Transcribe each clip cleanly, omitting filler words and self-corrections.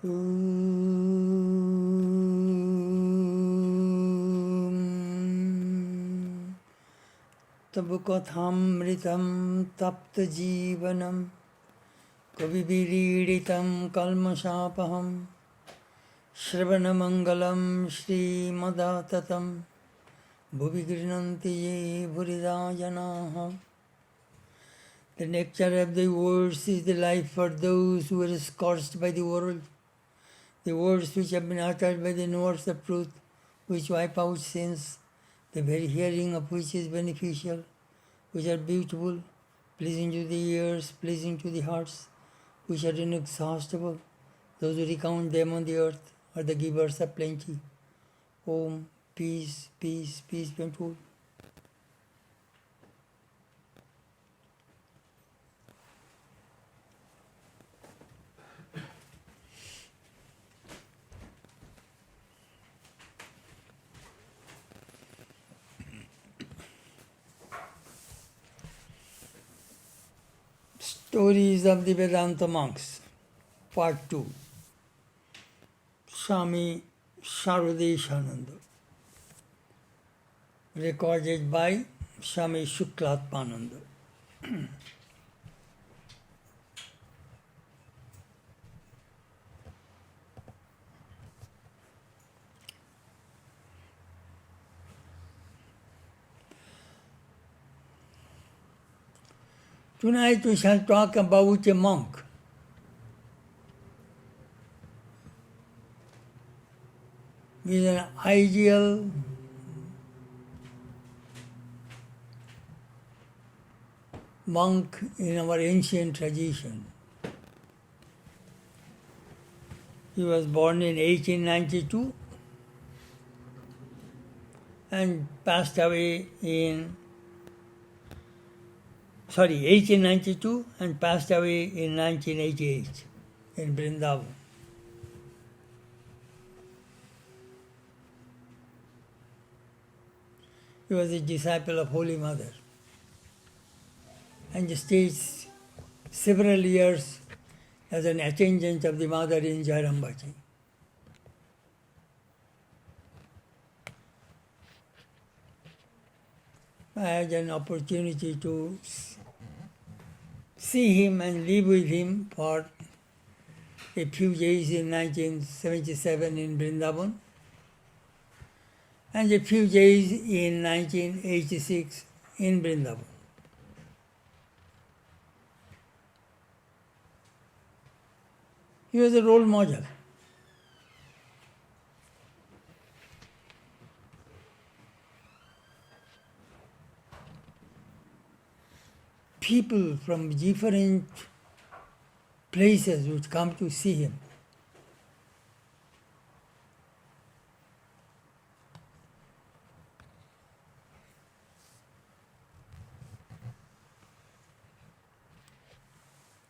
Tabu kathamritam tapta jivanam kaviviridhitam kalmashapaham Shravanamangalam Shri Madatatam Bhuvi Grinanti Ye Bhurida Janaha. The nectar of the words is the life for those who are scorched by the world. The words which have been uttered by the knowers of truth, which wipe out sins, the very hearing of which is beneficial, which are beautiful, pleasing to the ears, pleasing to the hearts, which are inexhaustible. Those who recount them on the earth are the givers of plenty. Om, peace, peace, peace be unto all. Stories of the Vedanta Monks, Part 2. Swami Saradeshananda, recorded by Swami Shuklatmananda. Tonight we shall talk about a monk. He is an ideal monk in our ancient tradition. He was born in 1892 and passed away in 1892 and passed away in 1988 in Vrindavan. He was a disciple of Holy Mother and stayed several years as an attendant of the Mother in Jairambachi. I had an opportunity to see him and live with him for a few days in 1977 in Vrindavan and a few days in 1986 in Vrindavan. He was a role model. People from different places would come to see him.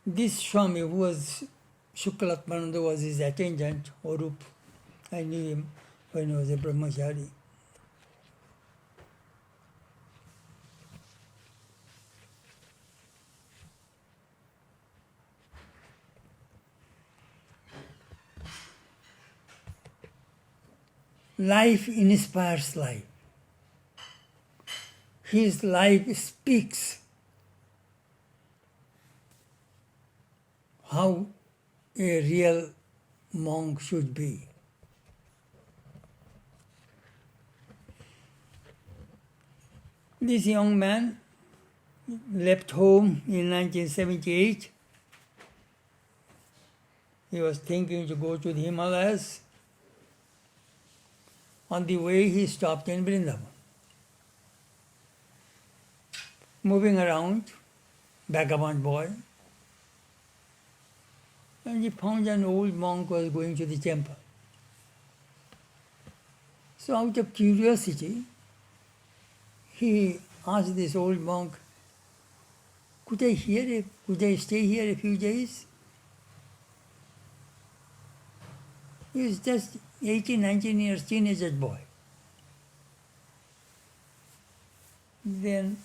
This Swami, who was Shuklatmananda, was his attendant, Orup. I knew him when he was a brahmachari. Life inspires life. His life speaks how a real monk should be. This young man left home in 1978. He was thinking to go to the Himalayas. On the way, he stopped in Vrindavan. Moving around, vagabond boy, and he found an old monk was going to the temple. So out of curiosity, he asked this old monk, could I stay here a few days? He was just 18, 19 years teenager boy. Then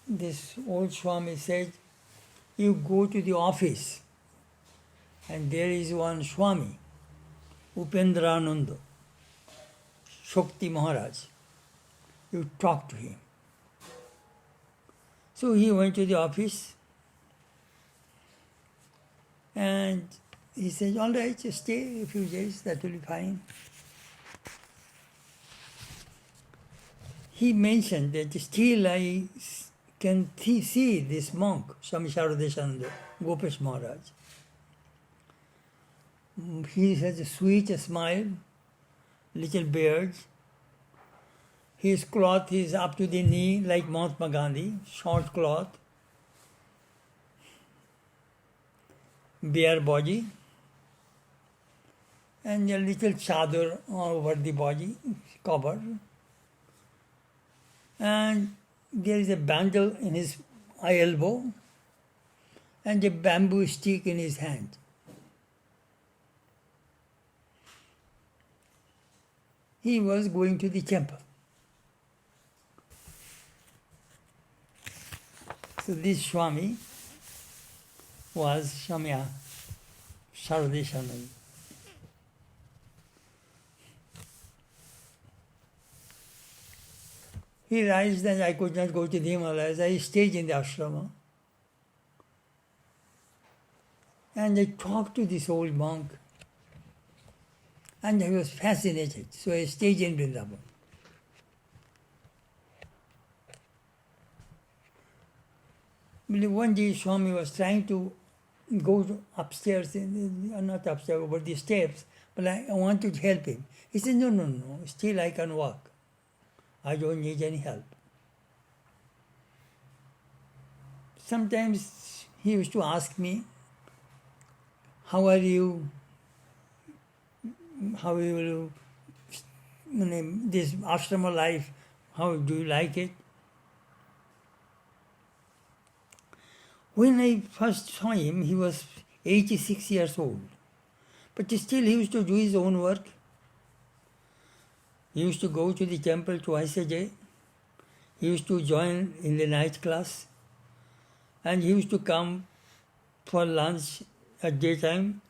this old Swami said, you go to the office and there is one Swami Upendrananda, Shakti Maharaj. You talk to him. So he went to the office and he said, all right, just stay a few days, that will be fine. He mentioned that still I can see this monk, Swami Saradeshananda, Gopesh Maharaj. He has a sweet smile, little beard. His cloth is up to the knee like Mahatma Gandhi, short cloth, bare body, and a little chadar over the body, covered. And there is a bangle in his elbow and a bamboo stick in his hand. He was going to the temple. So this Swami was Swami Saradeshananda. He realized that I could not go to the Himalayas. I stayed in the ashrama. And I talked to this old monk. And I was fascinated. So I stayed in Vrindavan. One day Swami was trying to go upstairs, not upstairs, over the steps, but I wanted to help him. He said, no, still I can walk. I don't need any help. Sometimes he used to ask me, how are you? How you this ashrama life, how do you like it? When I first saw him, he was 86 years old. But still he used to do his own work. He used to go to the temple twice a day. He used to join in the night class. And he used to come for lunch at daytime.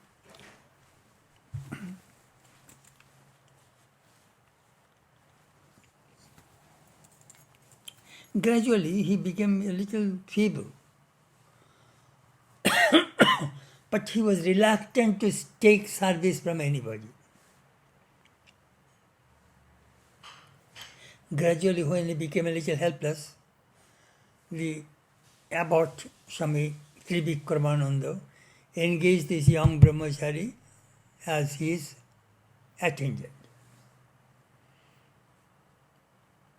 Gradually he became a little feeble. But he was reluctant to take service from anybody. Gradually, when he became a little helpless, the abbot Swami Trivikramananda engaged this young brahmachari as his attendant.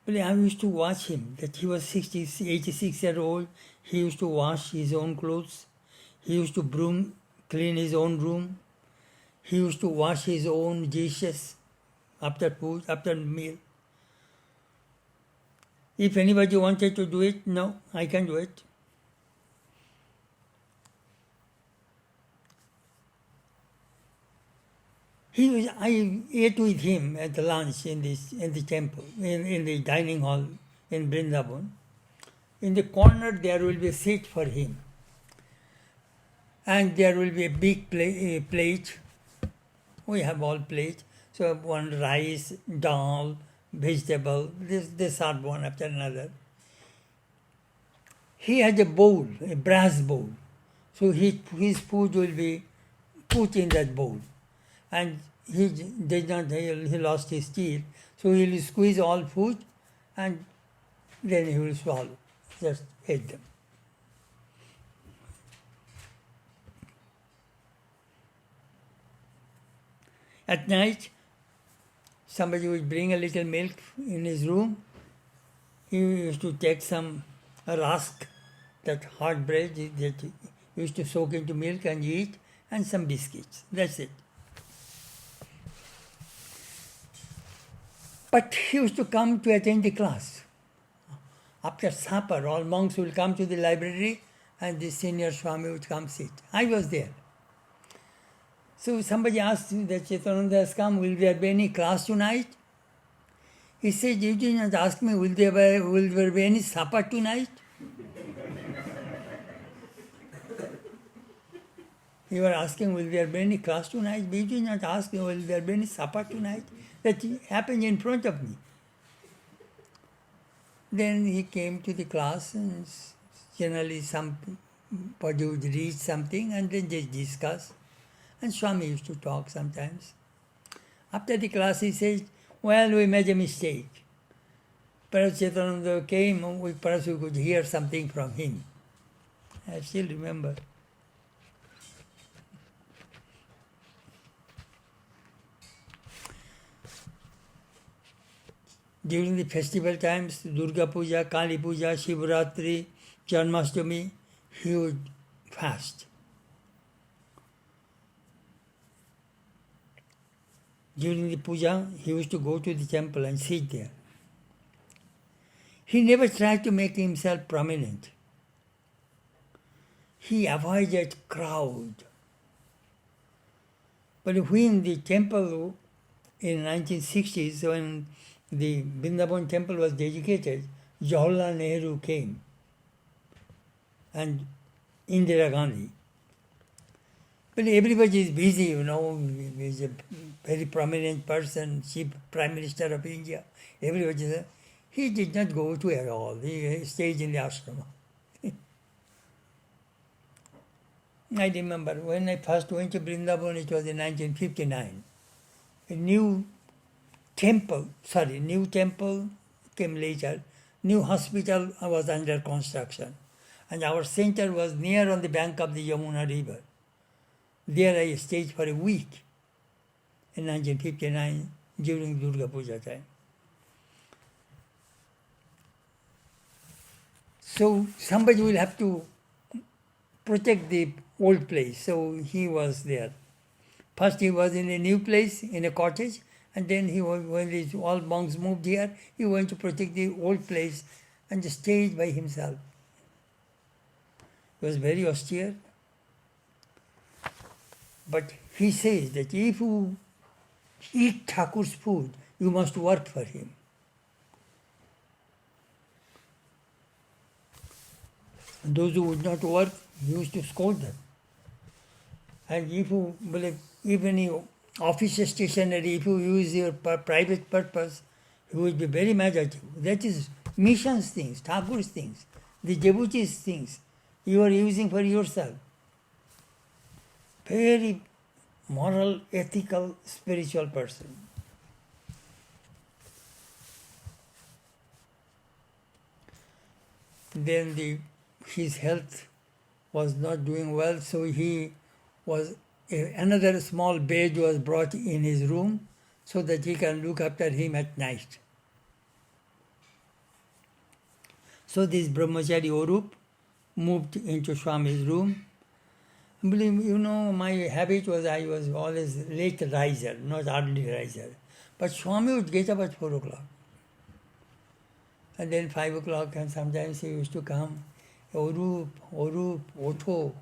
But I used to watch him, that he was 86 years old. He used to wash his own clothes. He used to clean his own room. He used to wash his own dishes after food, after meal. If anybody wanted to do it, no, I can do it. I ate with him at the lunch in the temple, in the dining hall in Vrindavan. In the corner there will be a seat for him. And there will be a big plate. We have all plates. So one rice, dal, vegetable, this served one after another. He had a bowl, a brass bowl. So his food will be put in that bowl. And he lost his teeth. So he will squeeze all food and then he will swallow, just eat them. At night, somebody would bring a little milk in his room. He used to take some rusk, that hard bread that he used to soak into milk and eat, and some biscuits. That's it. But he used to come to attend the class. After supper, all monks will come to the library and the senior Swami would come sit. I was there. So somebody asked him that Chetanananda has come, will there be any class tonight? He said, you did not ask me, will there be any supper tonight? You were asking, will there be any class tonight? We did not ask, will there be any supper tonight? That happened in front of me. Then he came to the class and generally somebody would read something and then just discuss. And Swami used to talk sometimes. After the class he said, well, we made a mistake. Perhaps Chetanananda came, perhaps we could hear something from him. I still remember. During the festival times, Durga Puja, Kali Puja, Shivratri, Janmashtami, he would fast. During the puja, he used to go to the temple and sit there. He never tried to make himself prominent. He avoided crowd. But when the temple in 1960s, when the Vrindavan temple was dedicated, Jawaharlal Nehru came and Indira Gandhi. But everybody is busy, he is a very prominent person, Chief Prime Minister of India. Everybody is, he did not go to at all. He stayed in the ashram. I remember when I first went to Vrindavan, it was in 1959. A new temple came later. New hospital was under construction. And our center was near on the bank of the Yamuna River. There I stayed for a week in 1959 during Durga Puja time. So somebody will have to protect the old place. So he was there. First he was in a new place, in a cottage, and then when all monks moved here, he went to protect the old place and stayed by himself. He was very austere. But he says that if you eat Thakur's food, you must work for him. And those who would not work, he used to scold them. And if you believe, even your office stationery, if you use your private purpose, he would be very mad at you. That is mission's things, Thakur's things, the devotee's things you are using for yourself. Very moral, ethical, spiritual person. Then his health was not doing well, so another small bed was brought in his room so that he can look after him at night. So this brahmachari Orup moved into Swami's room. My habit was I was always late riser, not early riser. But Swami would get up at 4 o'clock. And then 5 o'clock, and sometimes he used to come, Orup, Otho,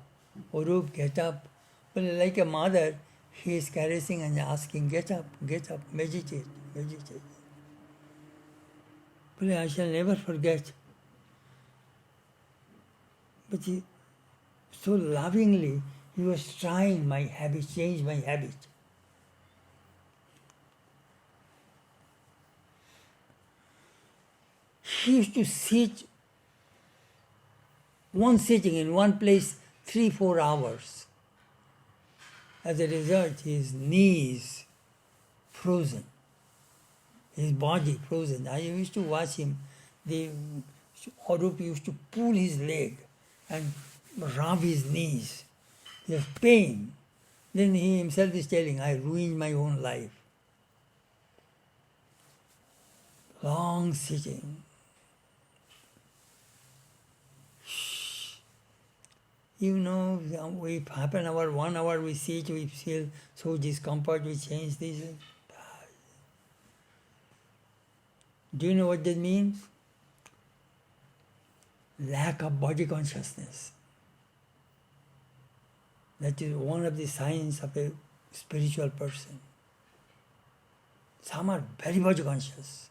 Orup, get up. But like a mother, he is caressing and asking, get up, meditate. But I shall never forget. But so lovingly, he was trying my habit, change my habit. He used to sit one sitting in one place 3-4 hours. As a result, his knees frozen, his body frozen. I used to watch him. Arup used to pull his leg and rub his knees. He was pain. Then he himself is telling, I ruined my own life. Long sitting. If half an hour, 1 hour we sit, we feel so discomfort, we change this. Do you know what that means? Lack of body consciousness. That is one of the signs of a spiritual person. Some are very body conscious.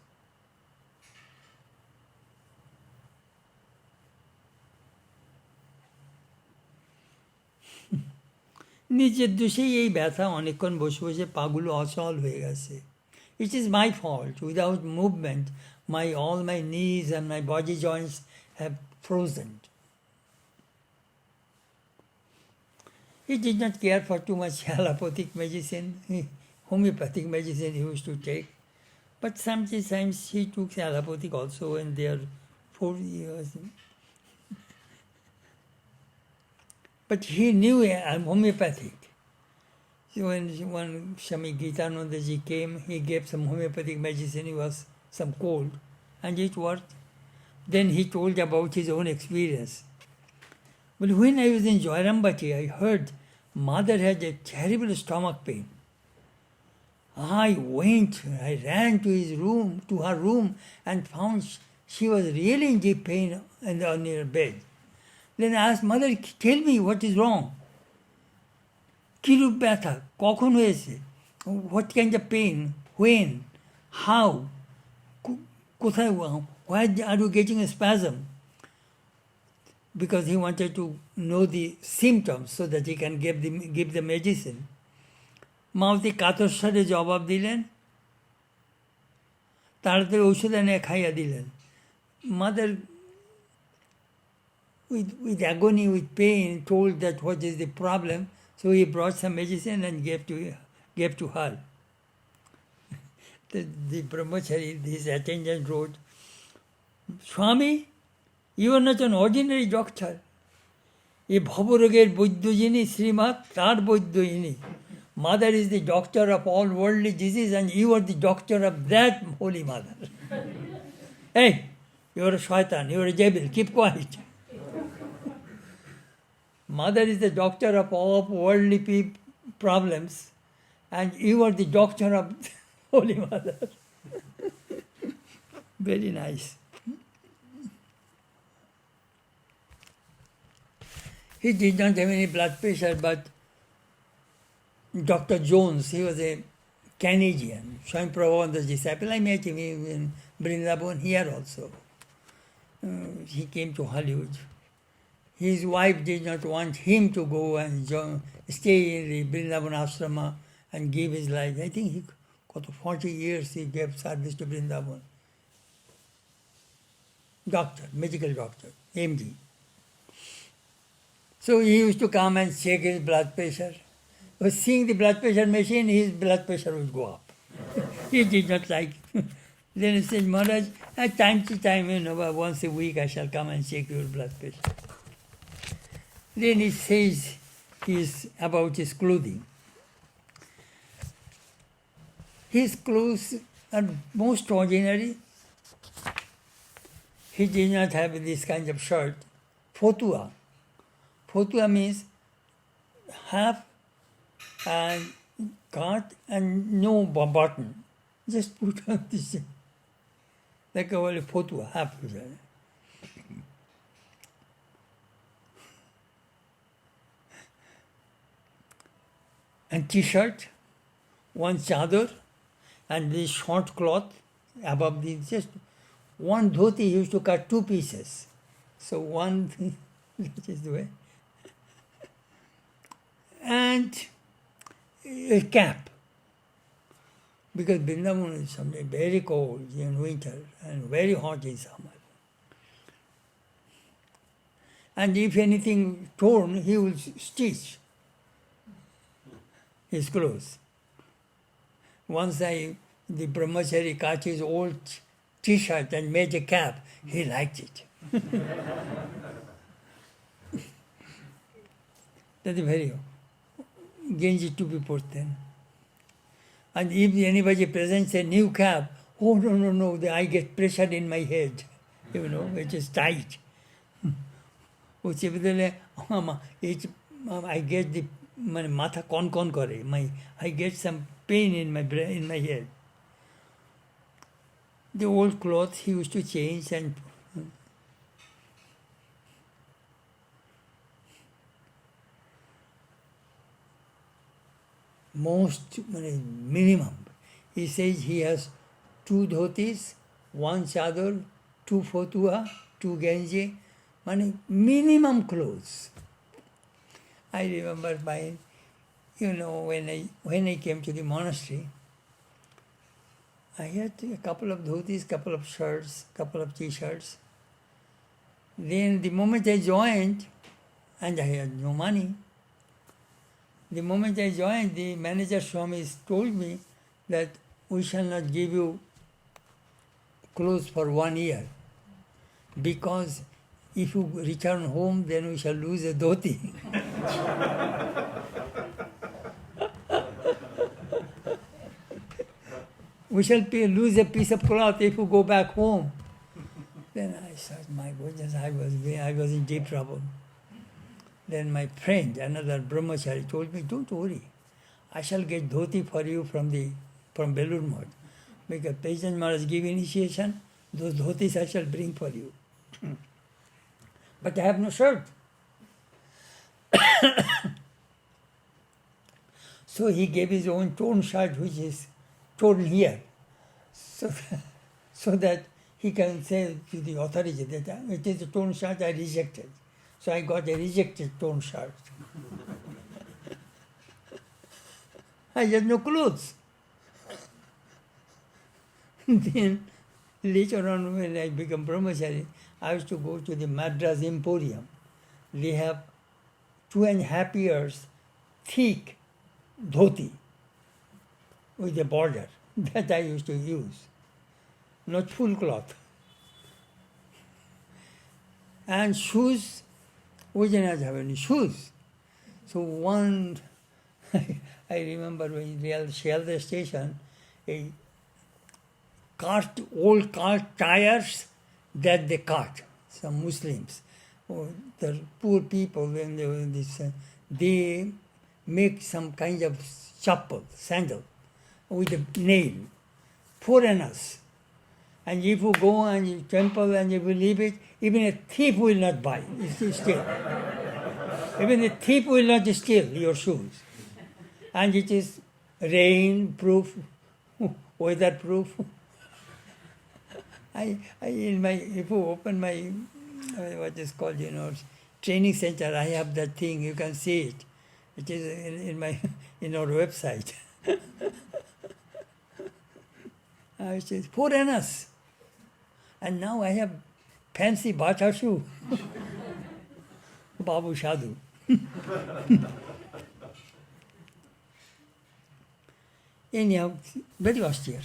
নিজের দোষেই এই ব্যথা অনেকক্ষণ বসে বসে পাগুলো অচল হয়ে গেছে। It is my fault. Without movement, all my knees and my body joints have frozen. He did not care for too much allopathic medicine, homeopathic medicine he used to take. But sometimes he took allopathic also when they are 4 years. But he knew homeopathic. So when Swami Chetananandaji came, he gave some homeopathic medicine, it was some cold, and it worked. Then he told about his own experience. But when I was in Joyrambati, I heard mother had a terrible stomach pain. I ran to her room and found she was really in deep pain on her bed. Then I asked, Mother, tell me what is wrong. কিরূপ ব্যথা, কখন হয়েছে, what kind of pain, when, how, কোথায়, why are you getting a spasm? Because he wanted to know the symptoms so that he can give the medicine. মাওতি কাতর স্বরে জবাব দিলেন, তাড়াতাড়ি ওষুধ এনে খাইয়া দিলেন। Mother with agony, with pain, told that what is the problem. So he brought some medicine and gave to her. The brahmachari, his attendant wrote, Swami, you are not an ordinary doctor. এ ভবরোগের বৈদ্য যিনি শ্রীমৎ তার বৈদ্য ইনি. Mother is the doctor of all worldly disease and you are the doctor of that holy mother. Hey, you are a shaitan, you are a devil, keep quiet. Mother is the doctor of all worldly problems and you are the doctor of Holy Mother. Very nice. He did not have any blood pressure, but Dr. Jones, he was a Canadian, Swami Prabhupada's disciple. I met him in Vrindavan here also. He came to Hollywood. His wife did not want him to go and stay in the Vrindavan Ashrama and give his life. I think he got 40 years he gave service to Vrindavan. Doctor, medical doctor, MD. So he used to come and check his blood pressure. But seeing the blood pressure machine, his blood pressure would go up. He did not like it. Then he said, Maharaj, at time to time, once a week I shall come and check your blood pressure. Then he says about his clothing. His clothes are most ordinary. He did not have this kind of shirt. Fotua. Fotua means half and cut and no button. Just put on this, like a fotua, half. And t-shirt, one chador, and this short cloth above the, just one dhoti he used to cut 2 pieces. So one, that is the way. And a cap, because Vrindavan is very cold in winter and very hot in summer. And if anything torn, he will stitch his clothes. Once the brahmachari cut his old t-shirt and made a cap, he liked it. That is very Genji to be put then. And if anybody presents a new cap, oh no, I get pressure in my head, it is tight. I get the matha kon kore, I get some pain in my head. The old clothes he used to change and most minimum. He says he has 2 dhotis, 1 chador, 2 fotua, 2 genji, minimum clothes. I remember when I came to the monastery, I had a couple of dhotis, couple of shirts, couple of t-shirts. Then the moment I joined, and I had no money, the moment I joined, the manager Swami told me that we shall not give you clothes for 1 year, because if you return home, then we shall lose a dhoti. We shall lose a piece of cloth if you go back home. Then I thought, my goodness, I was in deep trouble. Then my friend, another brahmachari, told me, don't worry, I shall get dhoti for you from Belur Math. Because President Maharaj give initiation, those dhotis I shall bring for you. But I have no shirt. So he gave his own torn shirt, which is torn here, so that he can say to the authority that it is a torn shirt I rejected. So I got a rejected torn shirt. I had no clothes. Then later on, when I became brahmachari, I used to go to the Madras Emporium. They have 2.5 years thick dhoti with a border that I used to use, not full cloth. And shoes, we did not have any shoes. So I remember when we reached Shialda station, old cart tires that they cut, some Muslims, the poor people, when they were in this, they make some kind of chappal, sandal, with a nail, foreigners. And if you go and you temple and you will leave it, even a thief will not buy, steal. Even a thief will not steal your shoes. And it is rain-proof, weather-proof. If you open my, what is called, training center, I have that thing, you can see it. It is in our website. It says, foreigners. And now I have fancy bata shoe. Babu Sadhu. Anyhow, very austere.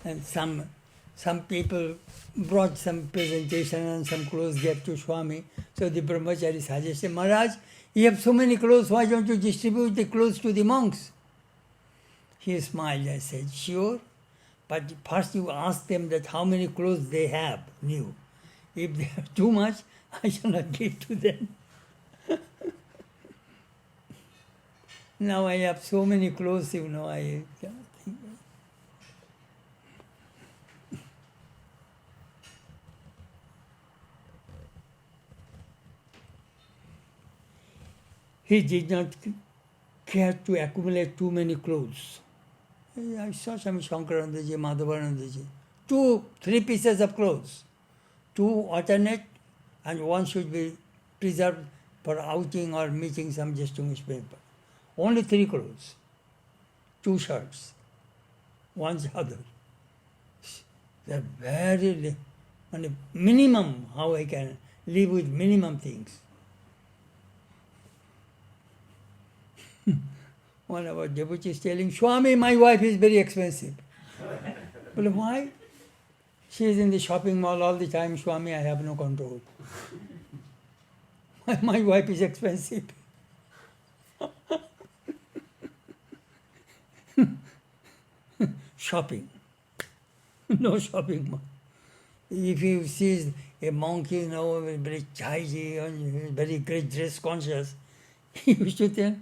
And some people brought some presentation and some clothes gave to Swami. So the brahmachari suggested, Maharaj, you have so many clothes, why don't you distribute the clothes to the monks? He smiled and said, sure, but first you ask them that how many clothes they have new. If they have too much, I shall not give to them. Now I have so many clothes, I think. He did not care to accumulate too many clothes. I saw Swami Shankaranandaji, Madhavanandaji. 3 pieces of clothes. 2 alternate, and 1 should be preserved for outing or meeting some distinguished people. Only 3 clothes. 2 shirts. 1 chador. They're very minimum, how I can live with minimum things. One of our devotees telling, Swami, my wife is very expensive. Well, why? She is in the shopping mall all the time. Swami, I have no control. My wife is expensive. Shopping. No shopping mall. If you see a monk, very chaiji, very great dress conscious, he used to tell,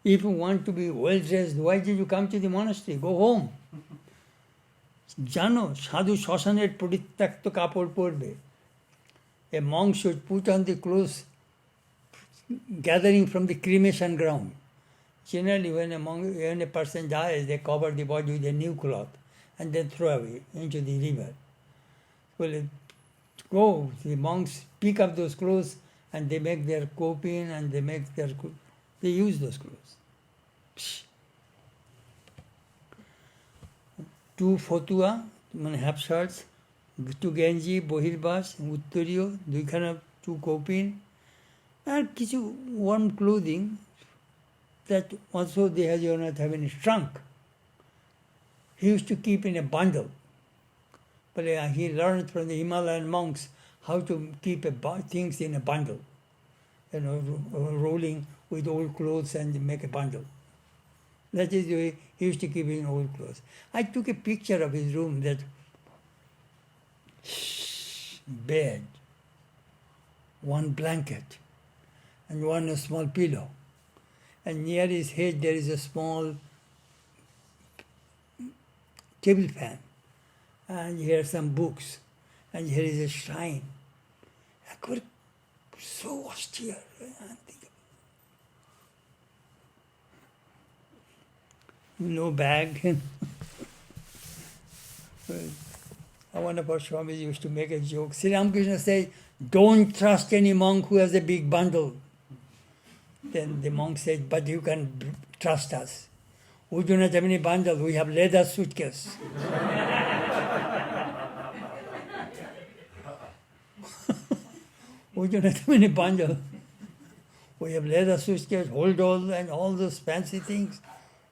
if you want to be well dressed, why did you come to the monastery? Go home. Jano, sadhu shashanet puritakta kapor porbe. A monk should put on the clothes gathering from the cremation ground. Generally, when a person dies, they cover the body with a new cloth and then throw away into the river. Well, go, the monks pick up those clothes and they make their kopin and they use those clothes. Psh. 2 ফতুয়া মানে half shorts, 2 গেঞ্জি বহির্বাস উত্তরীয়, 2খানা 2 কৌপিন, আর কিছু warm clothing that also they not have in a trunk. He used to keep in a bundle. But he learned from the Himalayan monks how to keep things in a bundle, rolling with old clothes and make a bundle. That is the way he used to keep in old clothes. I took a picture of his room, that bed, 1 blanket, and 1 small pillow. And near his head there is a small table fan. And here are some books. And here is a shrine. I could, so austere. No bag. I wonder if Swamiji used to make a joke. Sri Ramakrishna said, don't trust any monk who has a big bundle. Then the monk said, but you can trust us. We do not have any bundle, we have leather suitcase. We do not have any bundle. We have leather suitcase, hold all, and all those fancy things.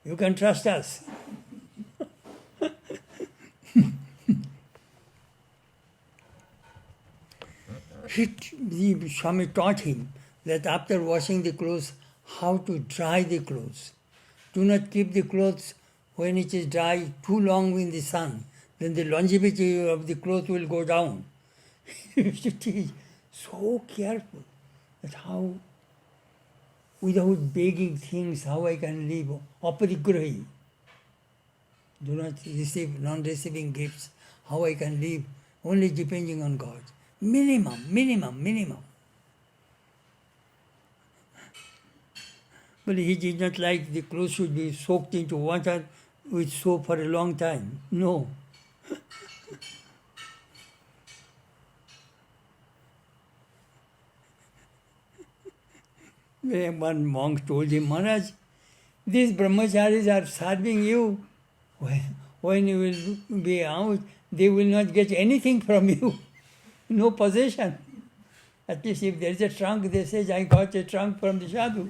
You can trust us. The Swami taught him that after washing the clothes, how to dry the clothes. Do not keep the clothes when it is dry too long in the sun. Then the longevity of the cloth will go down. He used to teach so careful that how, without begging things, how I can live. Aparigrahi. Do not receive, non-receiving gifts. How I can live, only depending on God. Minimum. But he did not like the clothes should be soaked into water with soap for a long time. No. One monk told him, Maharaj, these brahmacharis are serving you. When you will be out, they will not get anything from you. No possession. At least if there is a trunk, they say, I got a trunk from the sadhu.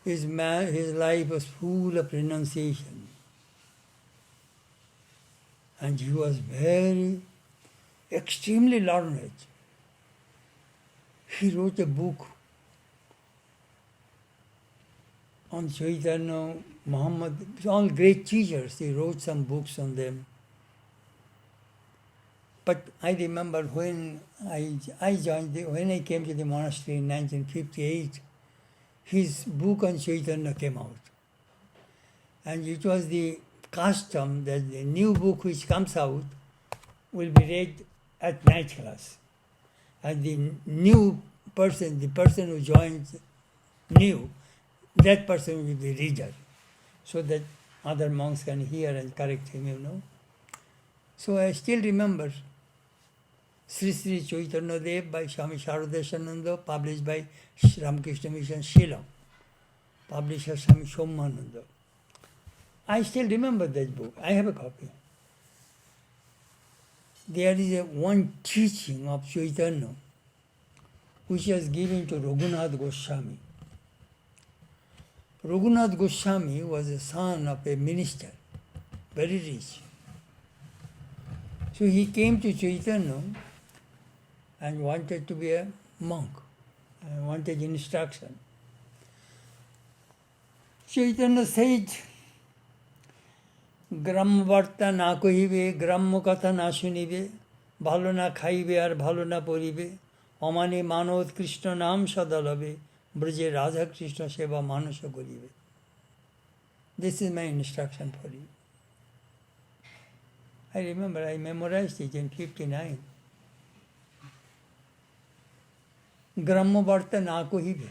His life was full of renunciation. And he was extremely learned. He wrote a book on Chaitanya, Muhammad, all great teachers. He wrote some books on them. But I remember when when I came to the monastery in 1958, his book on Chaitanya came out. And it was the custom that the new book which comes out will be read at night class. And the new person, the person who joins new, that person will be reader, so that other monks can hear and correct him, So I still remember Sri Sri Chaitanya Dev by Swami Saradeshananda, published by Ramakrishna Mission Shillong, published by Swami Somananda. I still remember that book. I have a copy. There is one teaching of Chaitanya which was given to Raghunath Goswami. Raghunath Goswami was the son of a minister, very rich. So he came to Chaitanya and wanted to be a monk, and wanted instruction. Chaitanya said, গ্রাম্য বার্তা না কহিবে, গ্রাম্য কথা না শুনিবে, ভালো না খাইবে আর ভালো না পড়িবে, অমানে মানব কৃষ্ণ নাম সদা লবে, ব্রজে রাধা কৃষ্ণ সেবা মানস করিবে. This is my instruction for you. I remember I memorized it in 59. গ্রাম্য বার্তা না কহিবে.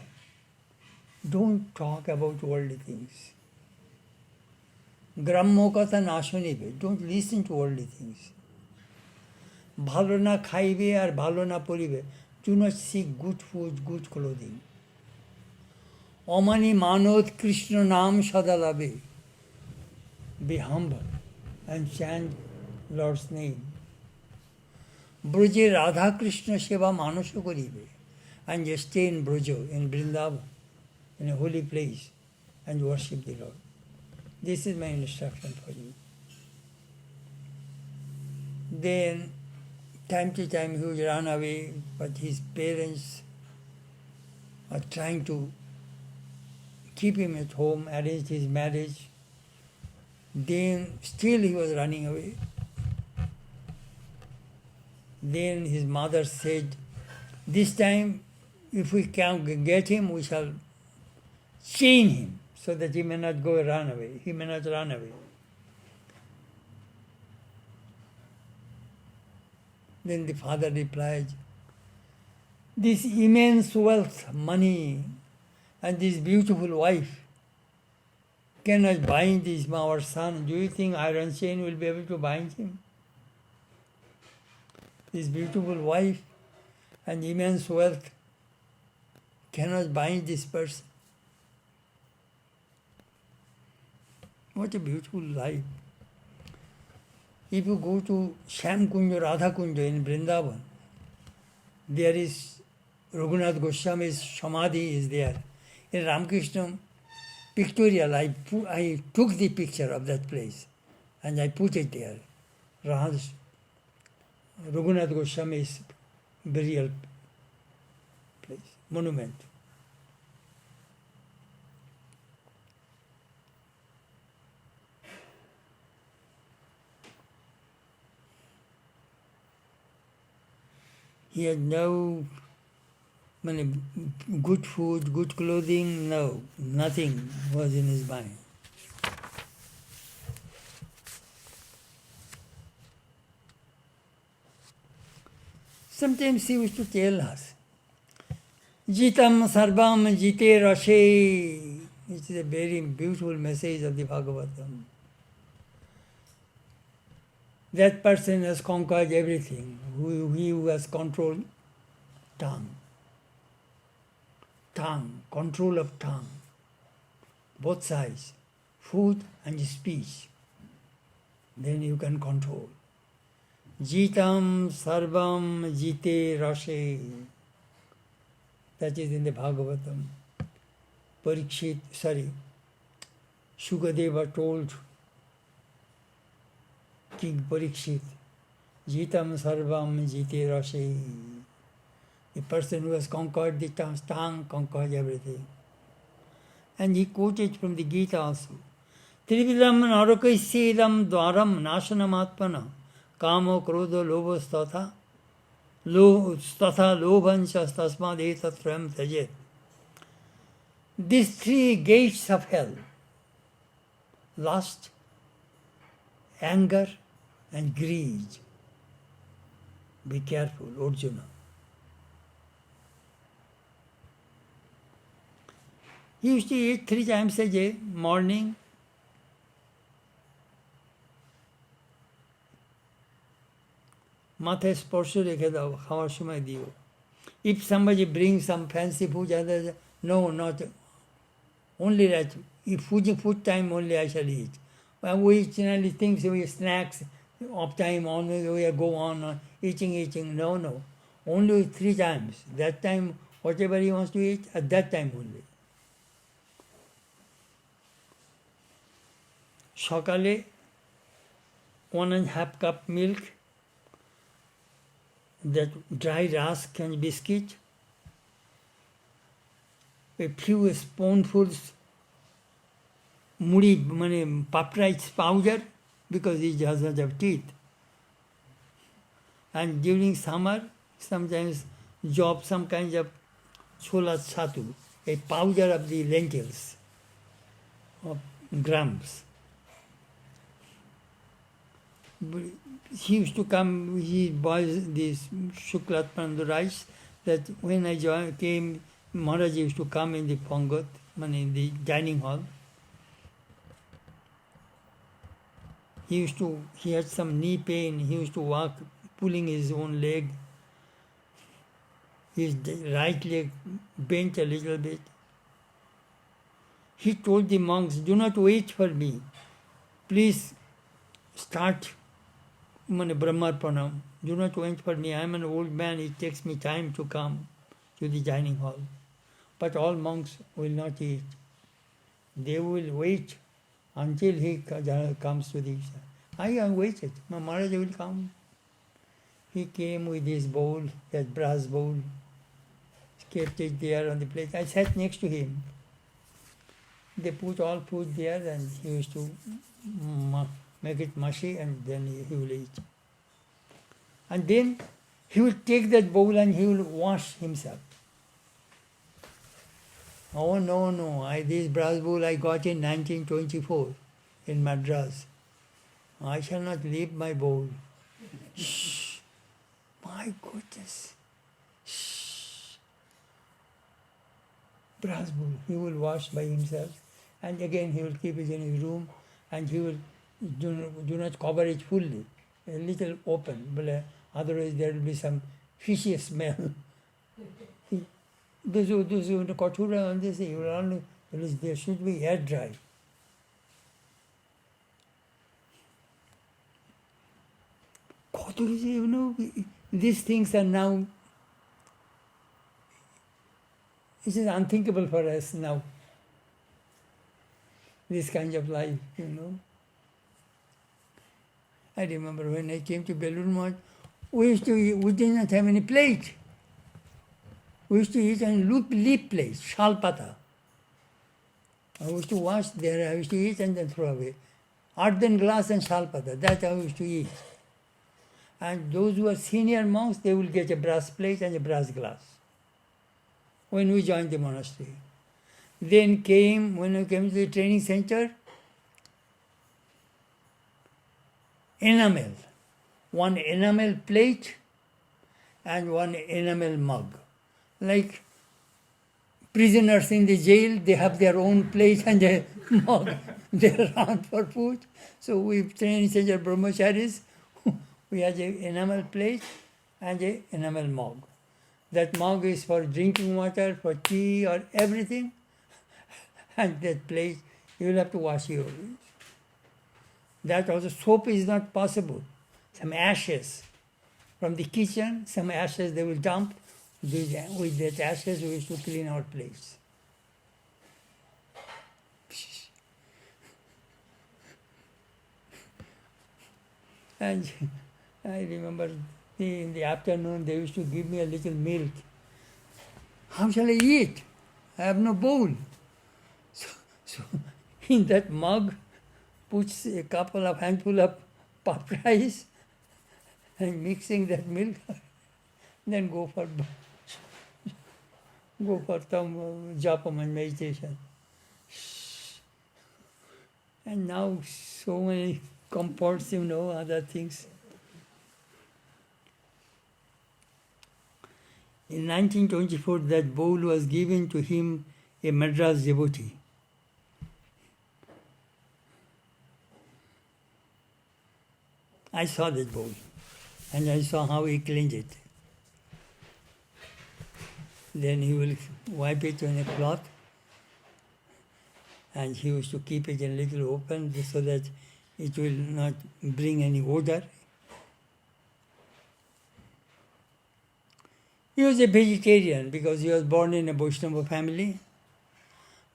Don't talk about worldly things. Grammo katha na shunibe. Don't listen to worldly things. Bhalo na khaibe ar bhalo na poribe. Do not seek good food, good clothing. Omani manot Krishna naam sadalabe. Be humble and chant Lord's name. Broje Radha Krishna seva manasya koribe. And just stay in Brojo, in Vrindavan, in a holy place, and worship the Lord. This is my instruction for you. Then, time to time, he would run away, but his parents are trying to keep him at home, arrange his marriage. Then, still he was running away. Then his mother said, this time, if we can get him, we shall chain him so that he may not go run away. He may not run away. Then the father replied, this immense wealth, money, and this beautiful wife cannot bind this our son. Do you think iron chain will be able to bind him? This beautiful wife and immense wealth cannot bind this person. What a beautiful life. If you go to Shyam Kunja, Radha Kunja in Vrindavan, there is Raghunath Goswami's Samadhi is there. In Ramakrishna pictorial, I took the picture of that place and I put it there. Raghunath Goswami's burial place, monument. He had no good food, good clothing, no, nothing was in his mind. Sometimes he used to tell us, Jitam Sarvam Jite Rashe. It is a very beautiful message of the Bhagavatam. That person has conquered everything. He who has controlled tongue. Tongue, control of tongue. Both sides, food and speech. Then you can control. Jitam sarvam jite rashe. That is in the Bhagavatam. Shukadeva told King Parikshit, Jitam sarvam jite rashe. The person who has conquered the tongue conquers everything. And he quoted from the Gita also. Trividam narakaisyedam dwaram nasanamatpana kamo krodho lobo statha lobhancha tasmad etatram tajet. These three gates of hell, lust, anger, and greed. Be careful, Arjuna. He used to eat 3 times a day, morning, মাথায় স্পর্শ রেখে দাও, খাওয়ার সময় দিও. If somebody brings some fancy food, no, not only that. If food time only I shall eat. When we generally think we snacks of time on, we go on eating. No. Only 3 times. That time, whatever he wants to eat, at that time only. সকালে 1.5 cup milk, that dry rusk and biscuit, a few spoonfuls muri, paprites powder, because he doesn't have teeth. And during summer, sometimes some kinds of chola chatu, a powder of the lentils, of grams. He used to come, he boils this shuklatman, the rice, that when I came, Maharaj used to come in the Pangat, in the dining hall. he had some knee pain, he used to walk pulling his own leg. His right leg bent a little bit. He told the monks, do not wait for me. Please start Brahmarpanam. Do not wait for me. I am an old man. It takes me time to come to the dining hall. But all monks will not eat. They will wait until he comes to the... I waited. My Maharaj will come. He came with his bowl, that brass bowl, kept it there on the plate. I sat next to him. They put all food there and he used to make it mushy and then he will eat. And then he will take that bowl and he will wash himself. Oh no, this brass bowl I got in 1924 in Madras. I shall not leave my bowl. Shh. My goodness. Shh. Brass bowl. He will wash by himself. And again he will keep it in his room and he will do not cover it fully. A little open. But otherwise there will be some fishy smell. Those who in the Kathura on this, there should be air dry. These things are now, it is unthinkable for us now. This kind of life, I remember when I came to Belur Math, we did not have any plate. We used to eat on leaf plates, shalpata. I used to wash there, I used to eat and then throw away. Earthen glass and shalpata, that I used to eat. And those who are senior monks, they will get a brass plate and a brass glass when we joined the monastery. Then when we came to the training center, enamel. One enamel plate and one enamel mug. Like prisoners in the jail, they have their own plate and a mug. They run for food. So we training center brahmacharis, we had an enamel plate and an enamel mug. That mug is for drinking water, for tea or everything. And that plate, you will have to wash your. That also, soap is not possible. Some ashes from the kitchen, some ashes they will dump. With that ashes, we used to clean our plates. And I remember in the afternoon, they used to give me a little milk. How shall I eat? I have no bowl. So in that mug, puts a handful of puff rice and mixing that milk, then go for some japam and meditation. And now so many comforts, other things. In 1924, that bowl was given to him, a Madras devotee. I saw that bowl and I saw how he cleaned it. Then he will wipe it on a cloth and he used to keep it a little open so that it will not bring any odor. He was a vegetarian because he was born in a Vaishnava family.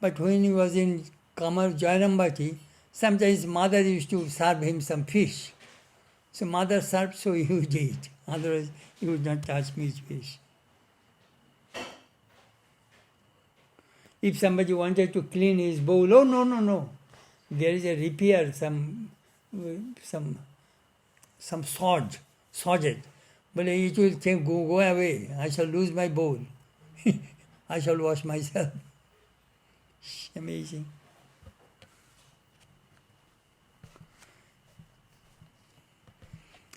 But when he was in Kamar Jairambati, sometimes mother used to serve him some fish. So mother served, so he would eat. Otherwise, he would not touch meat fish. If somebody wanted to clean his bowl, oh no. There is a repair, some sodget. But it will think, go away. I shall lose my bowl. I shall wash myself. Amazing.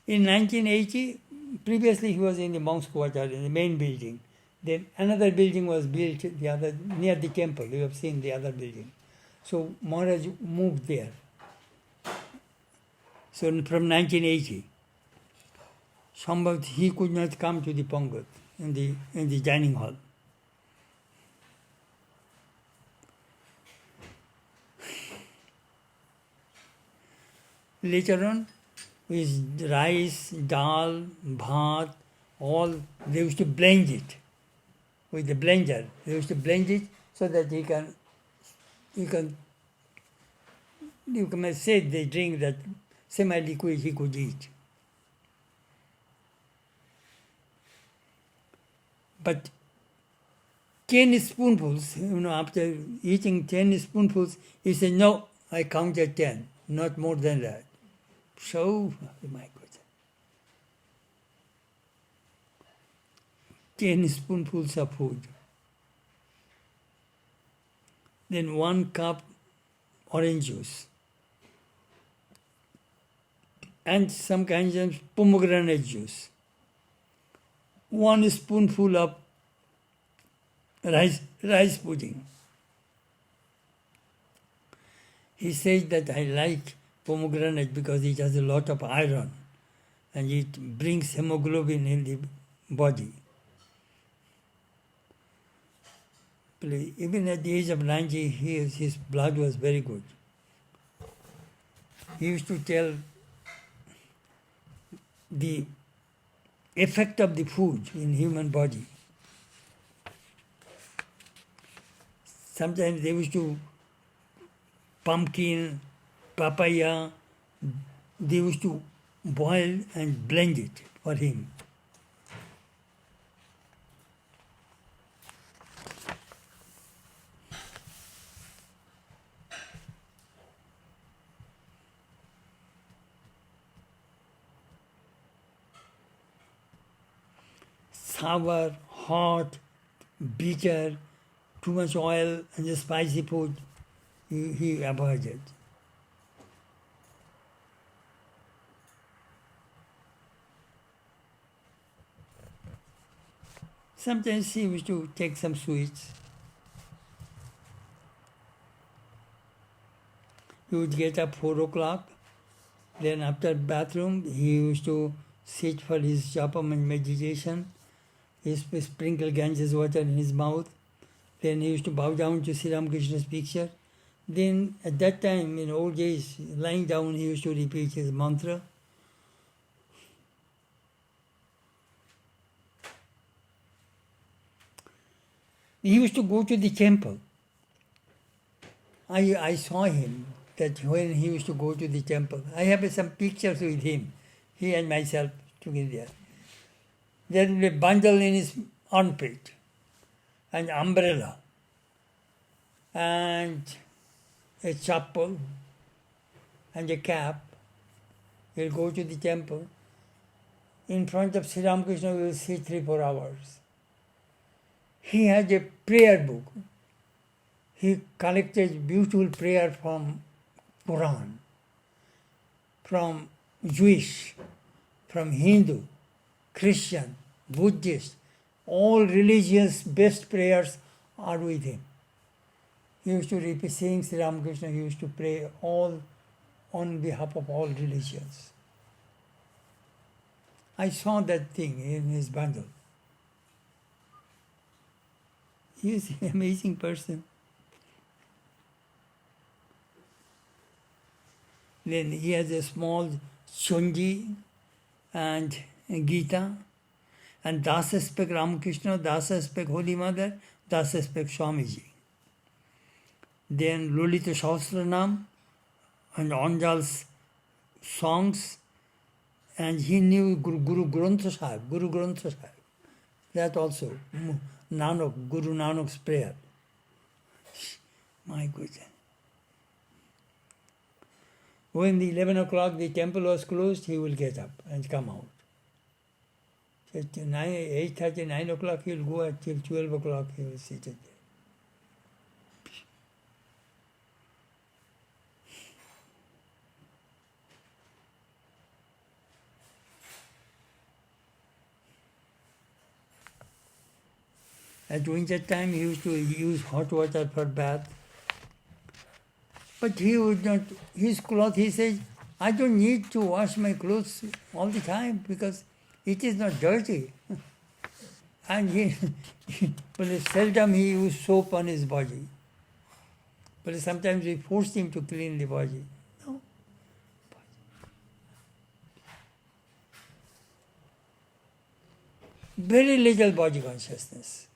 In 1980, previously he was in the monks' quarter, in the main building. Then another building was built near the temple. You have seen the other building. So Maharaj moved there. So from 1980, somehow he could not come to the Pangat in the dining hall. Later on, with rice, dal, bhat, all, they used to blend it with the blender. They used to blend it so that you can say they drink that semi-liquid he could eat. But 10 spoonfuls, after eating 10 spoonfuls, he said, no, I counted 10, not more than that. So, my God, 10 spoonfuls of food. Then 1 cup orange juice. And some kinds of pomegranate juice. 1 spoonful of rice pudding. He says that I like pomegranate because it has a lot of iron and it brings hemoglobin in the body. Even at the age of 90, his blood was very good. He used to tell the effect of the food in human body. Sometimes they used to pumpkin, papaya, they used to boil and blend it for him. Sour, hot, bitter, too much oil and the spicy food, he avoided. Sometimes he used to take some sweets. He would get up 4 o'clock. Then after bathroom, he used to sit for his japam and meditation. He used to sprinkle Ganges water in his mouth. Then he used to bow down to Sri Ramakrishna's picture. Then at that time, in old days, lying down, he used to repeat his mantra. He used to go to the temple. I saw him, that when he used to go to the temple. I have some pictures with him, he and myself together. There was a bundle in his armpit, an umbrella, and a chappal, and a cap. He'll go to the temple. In front of Sri Ramakrishna, we will sit 3-4 hours. He had a prayer book. He collected beautiful prayer from Quran, from Jewish, from Hindu, Christian, Buddhist, all religions' best prayers are with him. He used to repeat, saying Sri Ramakrishna, he used to pray all on behalf of all religions. I saw that thing in his bundle. He is an amazing person. Then he has a small Chunji and Gita, and Das spec Ramakrishna, Das spec Holy Mother, Das spec Swamiji. Then Lolita Shastranam and Anjal's songs, and he knew Guru Granth Sahib, that also, Nanak, Guru Nanak's prayer. My goodness. When the 11 o'clock the temple was closed, he will get up and come out. At 8:30, 9 o'clock, he will go until 12 o'clock, he will sit there. At winter time, he used to use hot water for bath. But he would not, his cloth, he says, I don't need to wash my clothes all the time because it is not dirty. And but seldom he used soap on his body. But sometimes we forced him to clean the body. No. Very little body consciousness.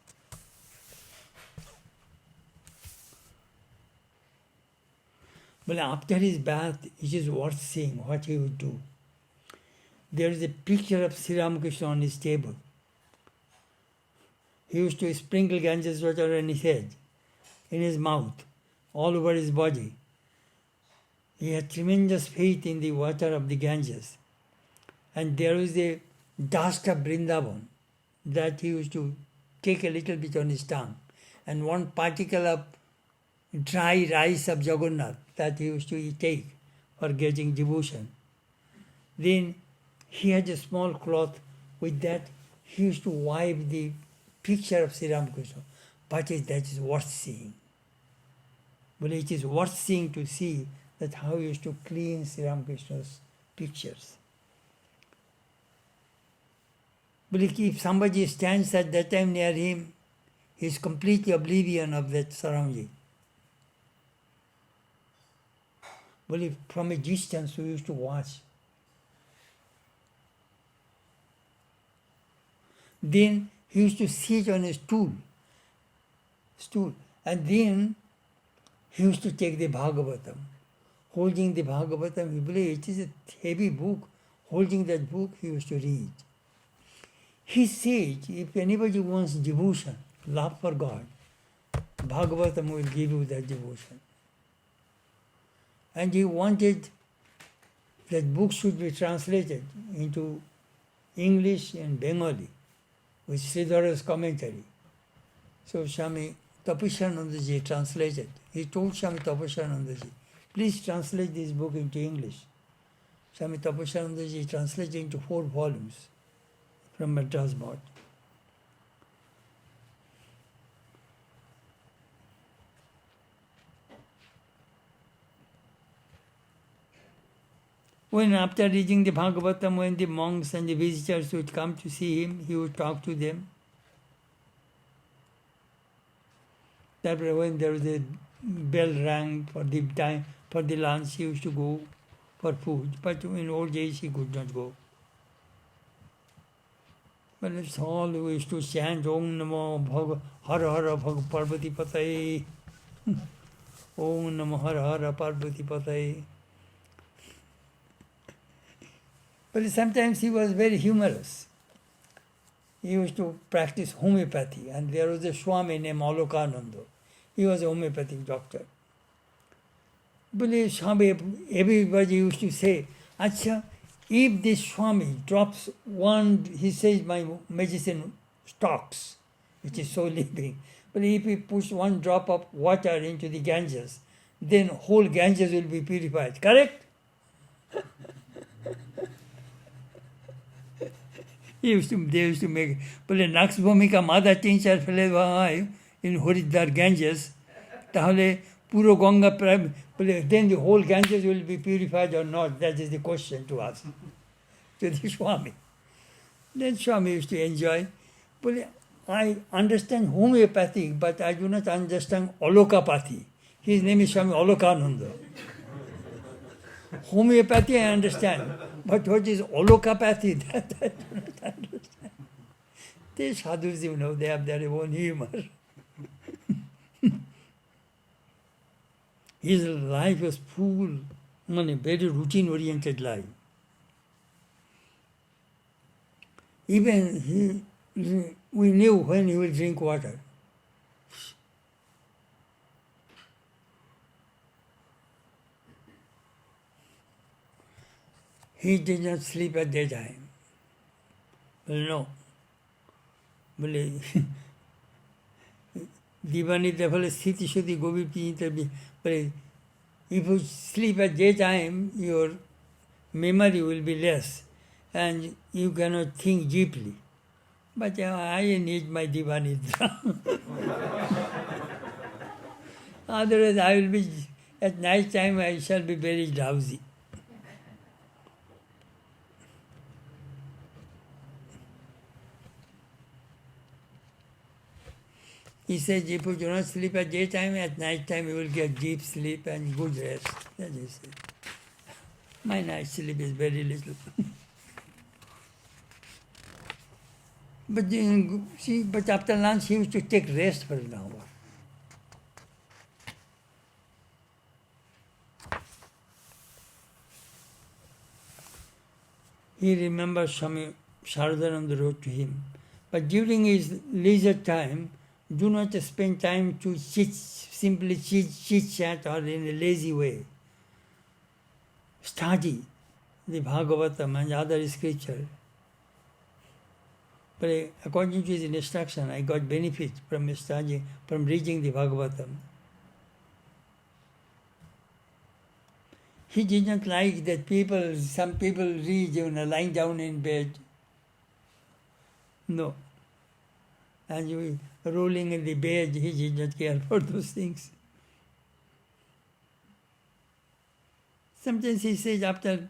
But after his bath, it is worth seeing what he would do. There is a picture of Sri Ramakrishna on his table. He used to sprinkle Ganges water on his head, in his mouth, all over his body. He had tremendous faith in the water of the Ganges. And there was a dust of Vrindavan that he used to take a little bit on his tongue. And one particle of dry rice of Jagannath that he used to take for getting devotion. Then he had a small cloth. With that, he used to wipe the picture of Sri Ramakrishna. But that is worth seeing. But it is worth seeing to see that how he used to clean Sri Ramakrishna's pictures. But if somebody stands at that time near him, he is completely oblivion of that surrounding. But if from a distance we used to watch, then he used to sit on a stool, and then he used to take the Bhagavatam. Holding the Bhagavatam, he believed it is a heavy book. Holding that book, he used to read. He said, if anybody wants devotion, love for God, Bhagavatam will give you that devotion. And he wanted that book should be translated into English and Bengali with Sridhara's commentary. So Swami Tapasyanandaji translated. He told Swami Tapasyanandaji, please translate this book into English. Swami Tapasyanandaji translated into 4 volumes from Madras Board. When after reading the Bhagavatam, when the monks and the visitors would come to see him, he would talk to them. Therefore, when there was a bell rang for the time for the lunch, he used to go for food. But in old days, he could not go. But it's all we used to chant Om Namo Hara Hara Parvati Patai. Om Namo Hara Hara Parvati Patai. But sometimes he was very humorous. He used to practice homeopathy, and there was a Swami named Alokananda. He was a homeopathic doctor. But everybody used to say, Acha, if this Swami drops one, he says my medicine stops, which is so living. But if he puts one drop of water into the Ganges, then whole Ganges will be purified. Correct? They used to make, but the next Bhumika Mada Tincture Fele in Haridwar Ganges, Tahale Puro Ganga, then the whole Ganges will be purified or not. That is the question to ask to the Swami. Then Swami used to enjoy. But I understand homeopathy, but I do not understand allokapathy. His name is Swami Alokananda. Homeopathy I understand, but what is allokapathy, that I do not understand. They sadhus, they have their own humor. His life was full, very routine-oriented life. Even we knew when he will drink water. He did not sleep at daytime. Well, no. Divani Devale Sthiti Shuddhi Govi Pinita. But if you sleep at daytime, your memory will be less and you cannot think deeply. But I need my Divanidra. Otherwise, I will be, at night time, I shall be very drowsy. He says if you do not sleep at daytime, at night time you will get deep sleep and good rest. That is it. My night sleep is very little. But after lunch he used to take rest for an hour. He remembers Swami Saradeshananda wrote to him, but during his leisure time, do not spend time to simply chit-chat or in a lazy way. Study the Bhagavatam and other scripture. But according to his instruction, I got benefit from studying, from reading the Bhagavatam. He did not like that some people read, lying down in bed. No. And you rolling in the bed, he did not care for those things. Sometimes he says after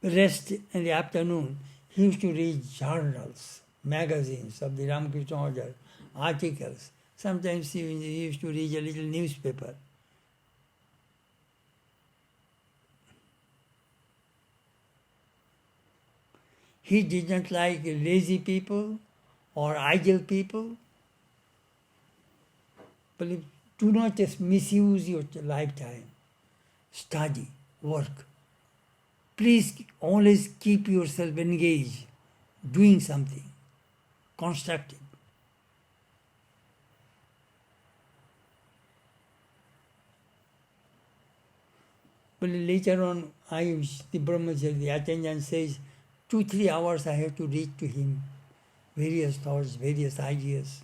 rest in the afternoon, he used to read journals, magazines of the Ramakrishna order, articles. Sometimes he used to read a little newspaper. He did not like lazy people or idle people. But do not just misuse your lifetime. Study, work. Please always keep yourself engaged, doing something constructive. But later on, the Brahmachari, the attendant says, 2-3 hours I have to read to him various thoughts, various ideas.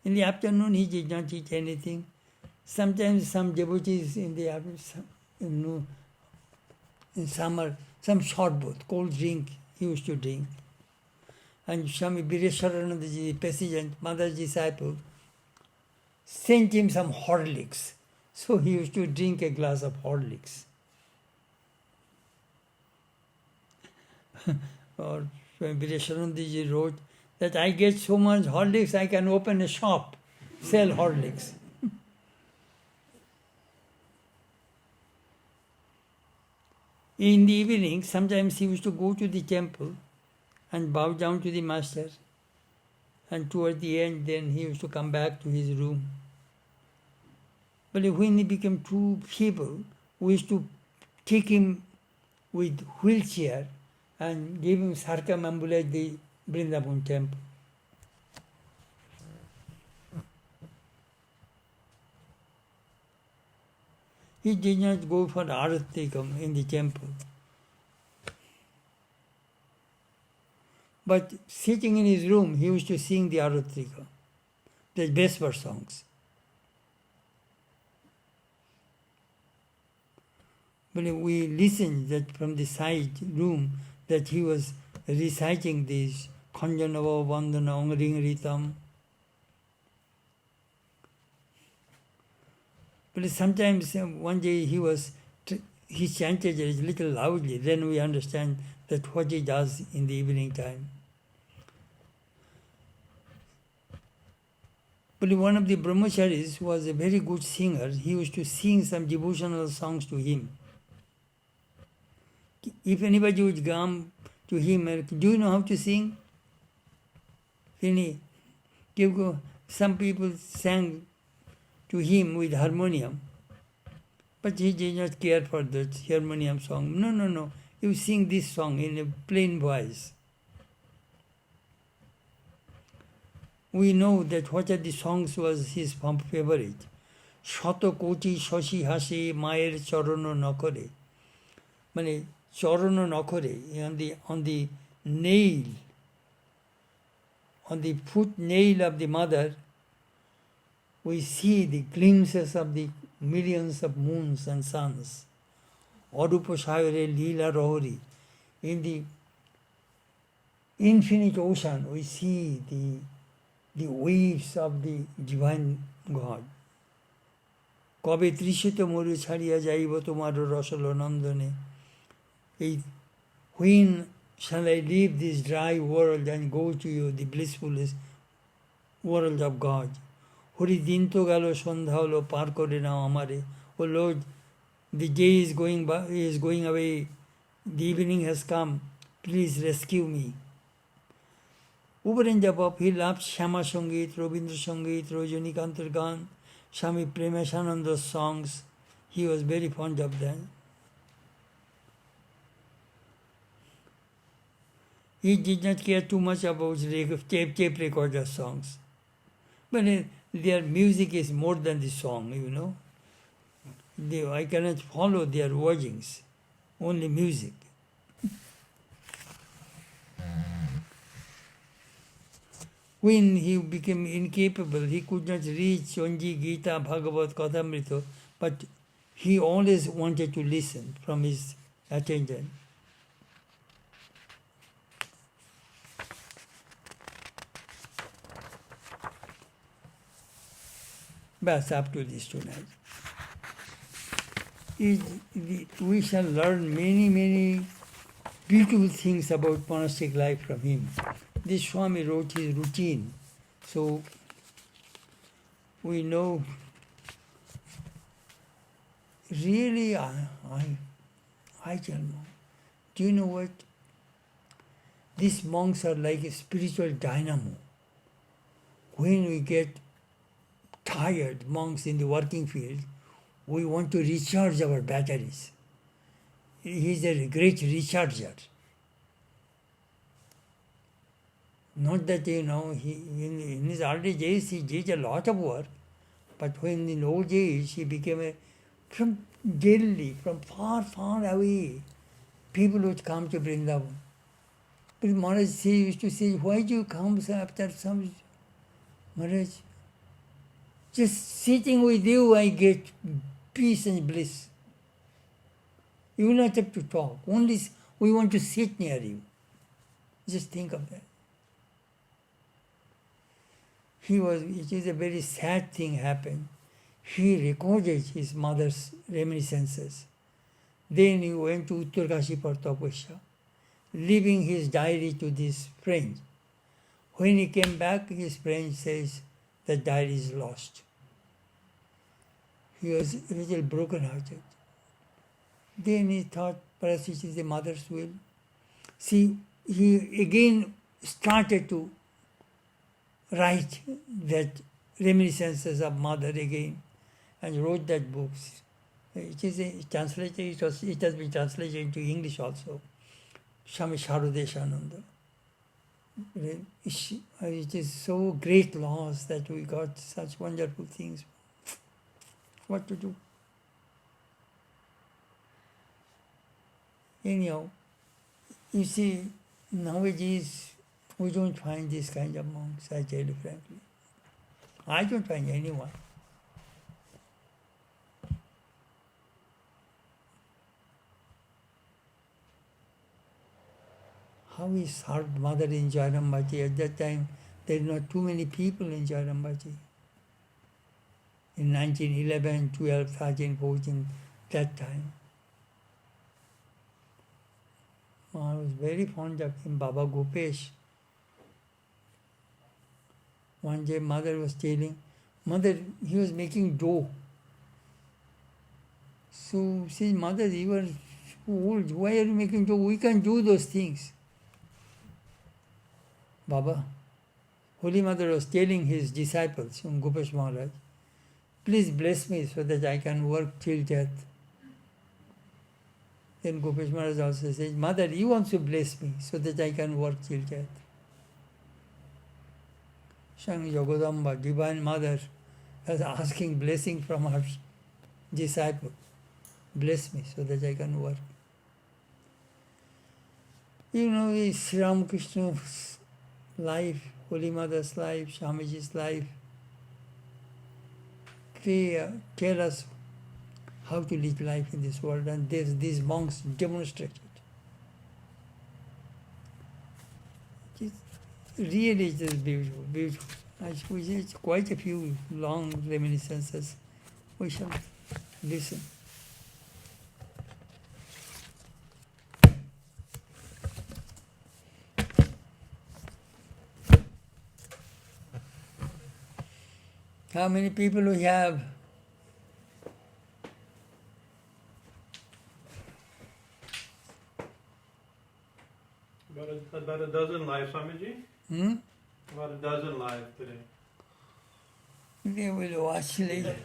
In the afternoon, he did not eat anything. Sometimes some devotees in the afternoon, in summer, some shortbut, cold drink, he used to drink. And Swami Saradeshanandaji, the president, mother's disciple, sent him some Horlicks. So he used to drink a glass of Horlicks. Or Swami Saradeshanandaji wrote that I get so much Horlicks, I can open a shop, sell Horlicks. In the evening, sometimes he used to go to the temple and bow down to the master. And toward the end, then he used to come back to his room. But when he became too feeble, we used to take him with wheelchair and give him circumambulate the Vrindavan temple. He did not go for aratikam in the temple. But sitting in his room, he used to sing the aratika, the Vesper songs. But we listened that from the side room that he was reciting these Khanjanava Vandana Angring Ritam. But sometimes one day he chanted a little loudly, then we understand that what he does in the evening time. But one of the brahmacharis who was a very good singer, he used to sing some devotional songs to him. If anybody would come to him, do you know how to sing? Some people sang to him with harmonium, but he did not care for the harmonium song. No, you sing this song in a plain voice. We know that what are the songs was his favorite. Shato koti shashi hase mayer charono nakore. Mane charono nakore, on the nail, on the foot nail of the mother, we see the glimpses of the millions of moons and suns. Arupa Sayare Leela Rohari. In the infinite ocean, we see the waves of the divine God. Kabe Trishita Moru Chariya Jaiva Tomaro Rasalo Nandane. When shall I leave this dry world and go to the blissful world of God? Hori din to galo sondha holo par kore nao amare. O Lord, the day is going away. The evening has come. Please rescue me. Over and above, he loved Shama Sangit, Rabindra Sangit, Rajanikantar Gan, Swami Premashananda's songs. He was very fond of them. He did not care too much about tape recorder songs. But their music is more than the song, you know. I cannot follow their wordings, only music. When he became incapable, he could not reach Chanji, Gita, Bhagavad, Kathamrita, but he always wanted to listen from his attendant. Bas up to this tonight. We shall learn many beautiful things about monastic life from him. This Swami wrote his routine, so we know. Really, I tell you, do you know what? These monks are like a spiritual dynamo. When we get tired, monks in the working field, we want to recharge our batteries. He is a great recharger. Not that, you know, in his early days he did a lot of work, but when in old age he became from Delhi, from far away, people would come to Vrindavan. But Maharaj used to say, why do you come after some... Maharaj, just sitting with you I get peace and bliss. You will not have to talk. Only we want to sit near you. Just think of that. It is a very sad thing happened. He recorded his mother's reminiscences. Then he went to Uttarkashi for tapasya, leaving his diary to this friend. When he came back, his friend says, the diary is lost. He was a little broken-hearted. Then he thought, perhaps it is the mother's will. See, he again started to write that reminiscences of mother again and wrote that book. It is translated, it has been translated into English also. Swami Saradeshananda. It is so great loss that we got such wonderful things. What to do? Anyhow, you see, nowadays we don't find this kind of monks, I tell you frankly. I don't find anyone. How he served mother in Jairambati. At that time, there were not too many people in Jairambati. In 1911, 12, 13, 14, that time. I was very fond of him, Baba Gopesh. One day mother was telling, mother, he was making dough. So says, mother, you are old, why are you making dough? We can do those things. Baba, Holy Mother was telling his disciples, Gopesh Maharaj, please bless me so that I can work till death. Then Gopesh Maharaj also says, Mother, you also bless me so that I can work till death. Swami Jagadamba, Divine Mother, was asking blessing from her disciple. Bless me so that I can work. You know, it's Ramakrishna's life, Holy Mother's life, Swamiji's life. They tell us how to live life in this world, and these monks demonstrate it. Really, it is beautiful, beautiful. It's quite a few long reminiscences. We shall listen. How many people we have? About a dozen live, Swamiji. About a dozen live today. They will watch later.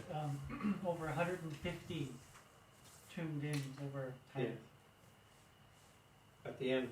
Over 150 tuned in over time. Yeah. At the end.